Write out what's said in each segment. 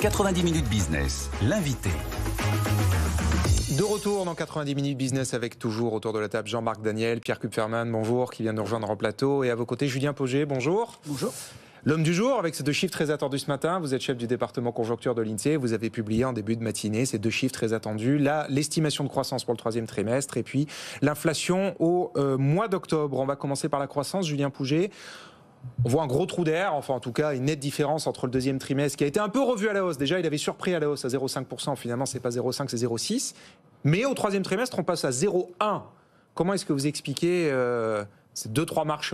90 minutes business, l'invité. De retour dans 90 minutes business avec toujours autour de la table Jean-Marc Daniel, Pierre Kupferman, bonjour, qui vient de nous rejoindre en plateau. Et à vos côtés, Julien Pauget, bonjour. Bonjour. L'homme du jour, avec ces deux chiffres très attendus ce matin. Vous êtes chef du département conjoncture de l'INSEE. Vous avez publié en début de matinée ces deux chiffres très attendus. Là, l'estimation de croissance pour le troisième trimestre et puis l'inflation au mois d'octobre. On va commencer par la croissance, Julien Pauget. On voit un gros trou d'air, enfin en tout cas une nette différence entre le deuxième trimestre qui a été un peu revu à la hausse. Déjà, il avait surpris à la hausse à 0,5%. Finalement, c'est pas 0,5, c'est 0,6. Mais au troisième trimestre, on passe à 0,1. Comment est-ce que vous expliquez ces 2-3 marches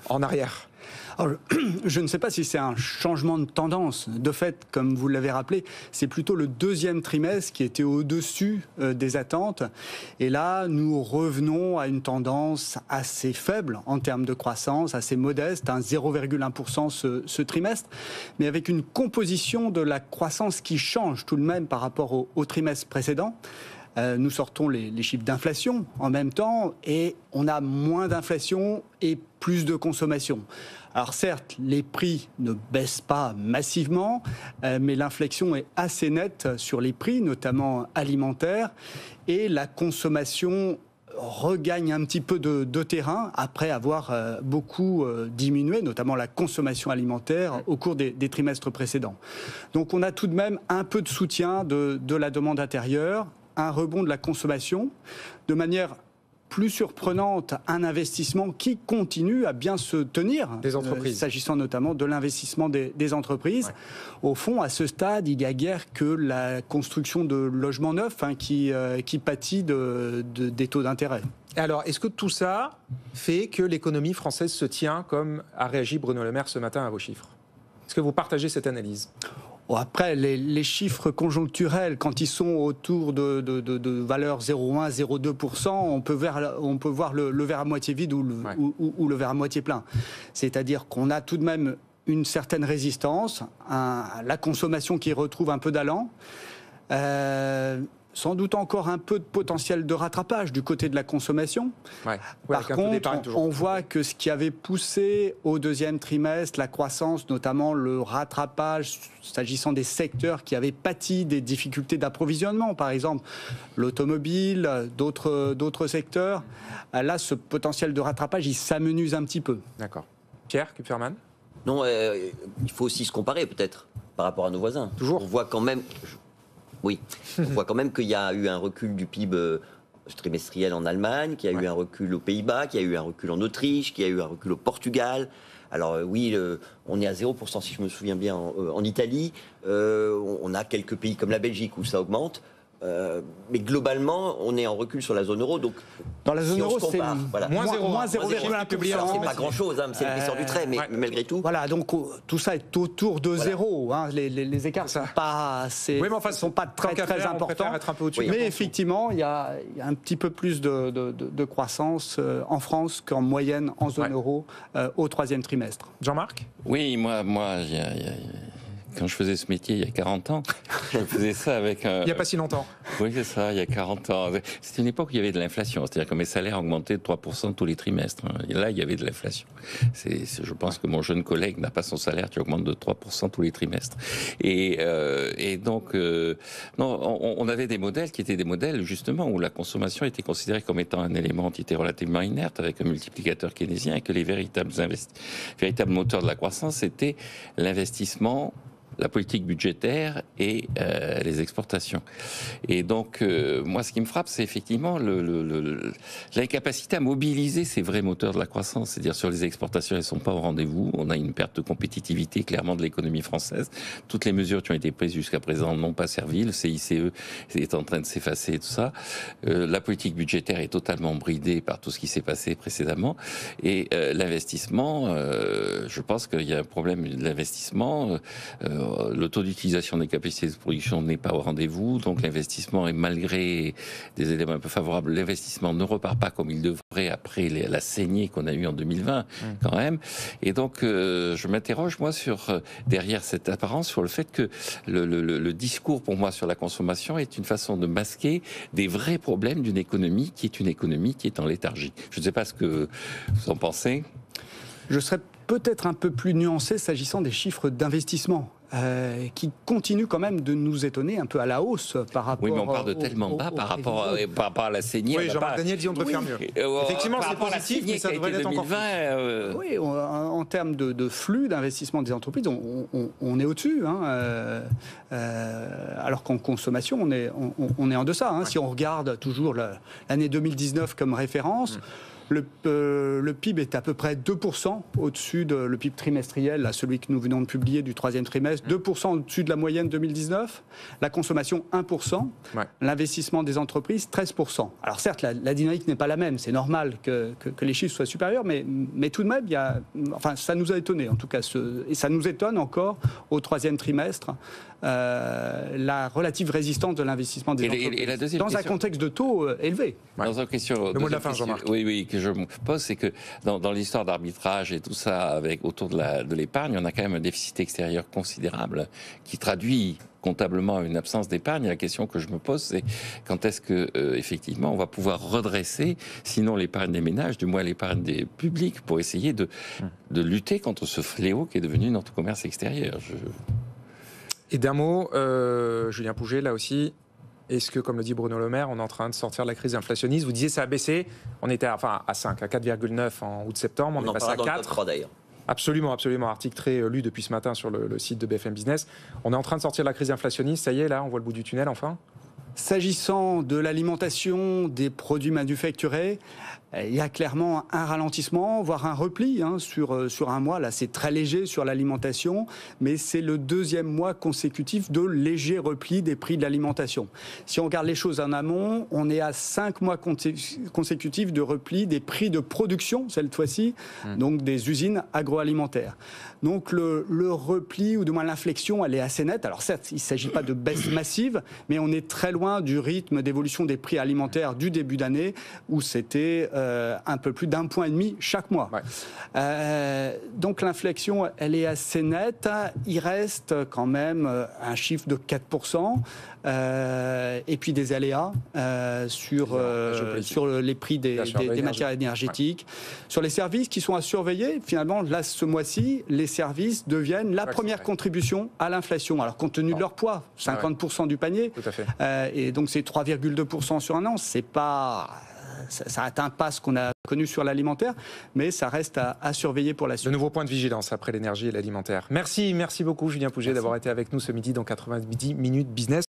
en arrière ? Alors, je ne sais pas si c'est un changement de tendance. De fait, comme vous l'avez rappelé, c'est plutôt le deuxième trimestre qui était au-dessus des attentes. Et là, nous revenons à une tendance assez faible en termes de croissance, assez modeste, 0,1% ce trimestre, mais avec une composition de la croissance qui change tout de même par rapport au trimestre précédent. Nous sortons les chiffres d'inflation en même temps et on a moins d'inflation et plus de consommation. Alors certes, les prix ne baissent pas massivement, mais l'inflexion est assez nette sur les prix, notamment alimentaires, et la consommation regagne un petit peu de terrain après avoir beaucoup diminué, notamment la consommation alimentaire au cours des trimestres précédents. Donc on a tout de même un peu de soutien de la demande intérieure, un rebond de la consommation, de manière plus surprenante, un investissement qui continue à bien se tenir, des entreprises. S'agissant notamment de l'investissement des entreprises. Ouais. Au fond, à ce stade, il n'y a guère que la construction de logements neufs qui pâtit des taux d'intérêt. Alors, est-ce que tout ça fait que l'économie française se tient comme a réagi Bruno Le Maire ce matin à vos chiffres ? Est-ce que vous partagez cette analyse ? Après, les chiffres conjoncturels, quand ils sont autour de valeurs 0,1, 0,2%, on peut voir le verre à moitié vide ou le verre à moitié plein. C'est-à-dire qu'on a tout de même une certaine résistance, la consommation qui retrouve un peu d'allant. Sans doute encore un peu de potentiel de rattrapage du côté de la consommation. Par contre, on voit que ce qui avait poussé au deuxième trimestre la croissance, notamment le rattrapage s'agissant des secteurs qui avaient pâti des difficultés d'approvisionnement, par exemple l'automobile, d'autres secteurs, là ce potentiel de rattrapage il s'amenuise un petit peu. D'accord. Pierre Kupferman ? Non, il faut aussi se comparer peut-être par rapport à nos voisins. Toujours. On voit quand même... Oui, on voit quand même qu'il y a eu un recul du PIB trimestriel en Allemagne, qu'il y a eu un recul aux Pays-Bas, qu'il y a eu un recul en Autriche, qu'il y a eu un recul au Portugal. Alors oui, on est à 0% si je me souviens bien en Italie. On a quelques pays comme la Belgique où ça augmente. Mais globalement, on est en recul sur la zone euro. Donc, dans la zone euro, c'est voilà. moins 0,1%. C'est pas grand-chose, c'est l'épaisseur du trait, mais malgré tout. Voilà, donc tout ça est autour de zéro. Les écarts ne sont pas très importants. Être un peu au-dessus. Mais effectivement, il y a un petit peu plus de croissance en France qu'en moyenne en zone euro au troisième trimestre. Jean-Marc ? Oui, moi quand je faisais ce métier il y a 40 ans, je faisais ça avec... Il n'y a pas si longtemps. Oui, c'est ça, il y a 40 ans. C'était une époque où il y avait de l'inflation, c'est-à-dire que mes salaires augmentaient de 3% tous les trimestres. Et là, il y avait de l'inflation. Je pense que mon jeune collègue n'a pas son salaire qui augmente de 3% tous les trimestres. Et donc, non, on avait des modèles qui étaient des modèles, justement, où la consommation était considérée comme étant un élément qui était relativement inerte, avec un multiplicateur keynésien, et que les véritables moteurs de la croissance, c'était l'investissement, la politique budgétaire et les exportations. Et donc, moi, ce qui me frappe, c'est effectivement l'incapacité à mobiliser ces vrais moteurs de la croissance. C'est-à-dire, sur les exportations, elles ne sont pas au rendez-vous. On a une perte de compétitivité, clairement, de l'économie française. Toutes les mesures qui ont été prises jusqu'à présent n'ont pas servi. Le CICE est en train de s'effacer et tout ça. La politique budgétaire est totalement bridée par tout ce qui s'est passé précédemment. Et l'investissement, je pense qu'il y a un problème de l'investissement. Le taux d'utilisation des capacités de production n'est pas au rendez-vous, donc l'investissement est, malgré des éléments un peu favorables, l'investissement ne repart pas comme il devrait après la saignée qu'on a eue en 2020 quand même. Et donc je m'interroge moi derrière cette apparence sur le fait que le discours pour moi sur la consommation est une façon de masquer des vrais problèmes d'une économie qui est une économie qui est en léthargie. Je ne sais pas ce que vous en pensez. Je serais peut-être un peu plus nuancé s'agissant des chiffres d'investissement. qui continue quand même de nous étonner un peu à la hausse par rapport. Oui, mais on part de tellement bas par rapport à la saignée. Oui, Jean-Marc Daniel dit on devrait faire mieux. Effectivement, c'est positif, mais ça devrait l'être encore plus. Oui, en termes de flux d'investissement des entreprises, on est au-dessus. Alors qu'en consommation, on est en deçà. Si on regarde toujours l'année 2019 comme référence, le PIB est à peu près 2% au-dessus de le PIB trimestriel, là, celui que nous venons de publier du troisième trimestre, 2% au-dessus de la moyenne 2019, la consommation 1%, l'investissement des entreprises 13%. Alors certes, la dynamique n'est pas la même, c'est normal que les chiffres soient supérieurs, mais tout de même, ça nous a étonné en tout cas, et ça nous étonne encore au troisième trimestre. La relative résistance de l'investissement des entreprises dans un contexte de taux élevé. Dans une question, le mot de la fin, Jean-Marc. Oui, que je me pose, c'est que dans l'histoire d'arbitrage et tout ça, autour de l'épargne, on a quand même un déficit extérieur considérable qui traduit comptablement une absence d'épargne. La question que je me pose, c'est quand est-ce que effectivement on va pouvoir redresser, sinon l'épargne des ménages, du moins l'épargne des publics, pour essayer de lutter contre ce fléau qui est devenu notre commerce extérieur. Et d'un mot, Julien Pouget, là aussi, est-ce que, comme le dit Bruno Le Maire, on est en train de sortir de la crise inflationniste? Vous disiez ça a baissé, on était à 5, à 4,9 en août-septembre, on est passé à 4. 3 d'ailleurs. Absolument, article très lu depuis ce matin sur le site de BFM Business. On est en train de sortir de la crise inflationniste, ça y est, là, on voit le bout du tunnel enfin? S'agissant de l'alimentation, des produits manufacturés, il y a clairement un ralentissement, voire un repli sur un mois. Là, c'est très léger sur l'alimentation, mais c'est le deuxième mois consécutif de léger repli des prix de l'alimentation. Si on regarde les choses en amont, on est à 5 mois consécutifs de repli des prix de production, cette fois-ci, donc des usines agroalimentaires. Donc le repli, ou du moins l'inflexion, elle est assez nette. Alors certes, il ne s'agit pas de baisse massive, mais on est très loin du rythme d'évolution des prix alimentaires du début d'année, où c'était un peu plus d'1,5 point chaque mois. Donc l'inflexion, elle est assez nette. Il reste quand même un chiffre de 4%, et puis des aléas sur les prix des matières énergétiques. Sur les services qui sont à surveiller, finalement, là, ce mois-ci, les services deviennent la première contribution à l'inflation. Alors, compte tenu de leur poids, 50% du panier, tout à fait. Et donc c'est 3,2% sur un an. C'est pas... Ça n'atteint pas ce qu'on a connu sur l'alimentaire, mais ça reste à surveiller pour la suite. De nouveaux points de vigilance après l'énergie et l'alimentaire. Merci beaucoup Julien Pouget d'avoir été avec nous ce midi dans 90 minutes business.